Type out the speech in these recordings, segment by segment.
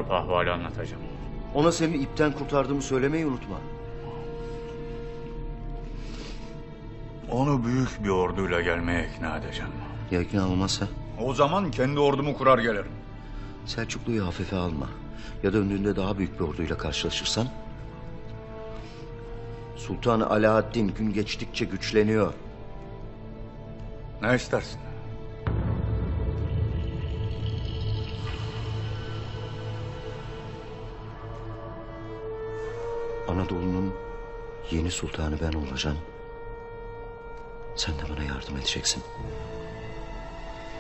varıp ahvali anlatacağım. Ona seni ipten kurtardığımı söylemeyi unutma. Onu büyük bir orduyla gelmeye ikna edeceğim. Ya ikna olmazsa? O zaman kendi ordumu kurar gelirim. Selçuklu'yu hafife alma. Ya döndüğünde daha büyük bir orduyla karşılaşırsan? Sultan Alaaddin gün geçtikçe güçleniyor. Ne istersin? Anadolu'nun yeni sultanı ben olacağım. Sen de bana yardım edeceksin.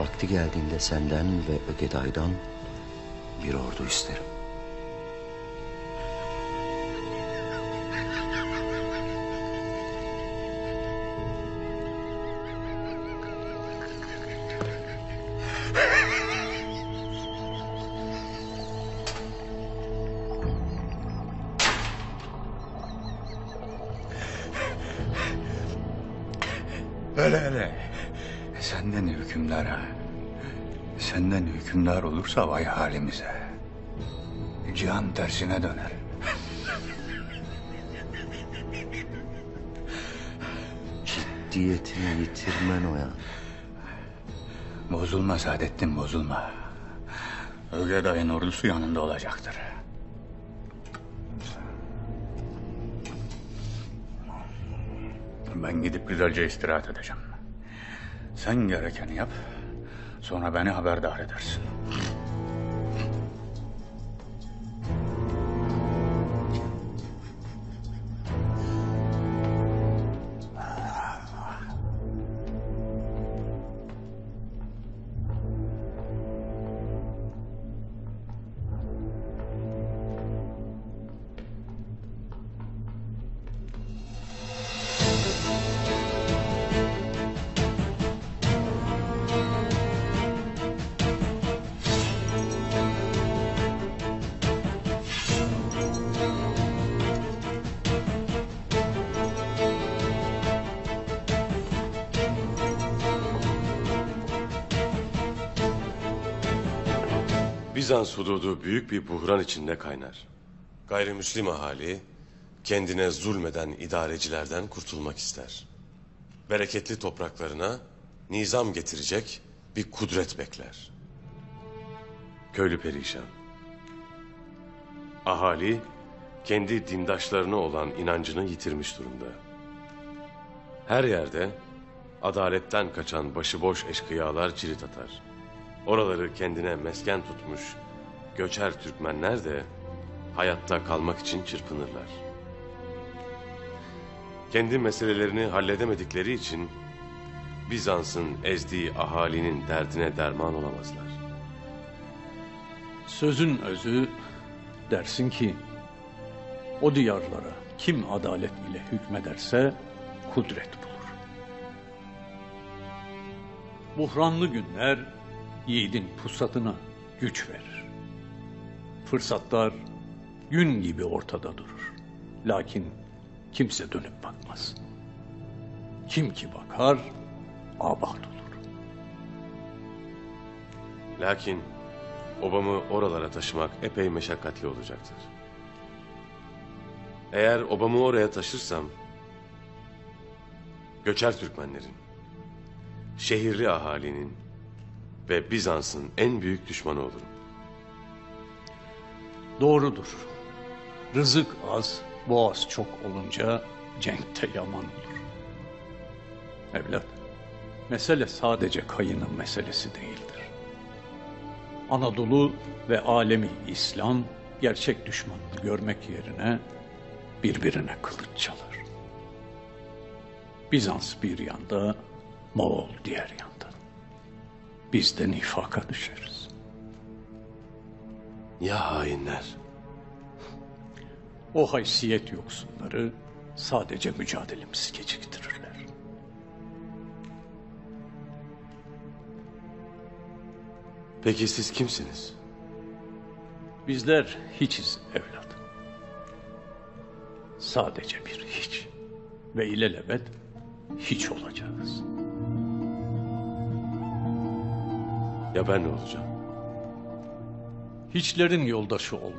Vakti geldiğinde senden ve Ögeday'dan bir ordu isterim. Hele. Senden hükümdar ha. Senden hükümdar olursa vay halimize. Cihan tersine döner. Ciddiyetini yitirmen o ya. Bozulma Saadettin, bozulma. Ögeday'ın ordusu yanında olacaktır. Ben gidip güzelce istirahat edeceğim. Sen gerekeni yap. Sonra beni haberdar edersin. Bizans hududu büyük bir buhran içinde kaynar. Gayrimüslim ahali kendine zulmeden idarecilerden kurtulmak ister. Bereketli topraklarına nizam getirecek bir kudret bekler. Köylü perişan. Ahali kendi dindaşlarına olan inancını yitirmiş durumda. Her yerde adaletten kaçan başıboş eşkıyalar cirit atar. Oraları kendine mesken tutmuş göçer Türkmenler de hayatta kalmak için çırpınırlar. Kendi meselelerini halledemedikleri için Bizans'ın ezdiği ahalinin derdine derman olamazlar. Sözün özü dersin ki o diyarlara kim adalet ile hükmederse kudret bulur. Buhranlı günler yiğidin pusatına güç verir. Fırsatlar gün gibi ortada durur. Lakin kimse dönüp bakmaz. Kim ki bakar abat olur. Lakin obamı oralara taşımak epey meşakkatli olacaktır. Eğer obamı oraya taşırsam göçer Türkmenlerin, şehirli ahalinin ve Bizans'ın en büyük düşmanı olurum. Doğrudur. Rızık az, boğaz çok olunca cenkte yaman olur. Evlat, mesele sadece kayının meselesi değildir. Anadolu ve alemi İslam gerçek düşmanını görmek yerine birbirine kılıç çalar. Bizans bir yanda, Moğol diğer yanda. Biz de nifaka düşeriz. Ya hainler? O haysiyet yoksunları sadece mücadelemizi geciktirirler. Peki siz kimsiniz? Bizler hiçiz evlat. Sadece bir hiç. Ve ilelebet hiç olacağız. Ya ben ne olacağım? hiçlerin yoldaşı olma.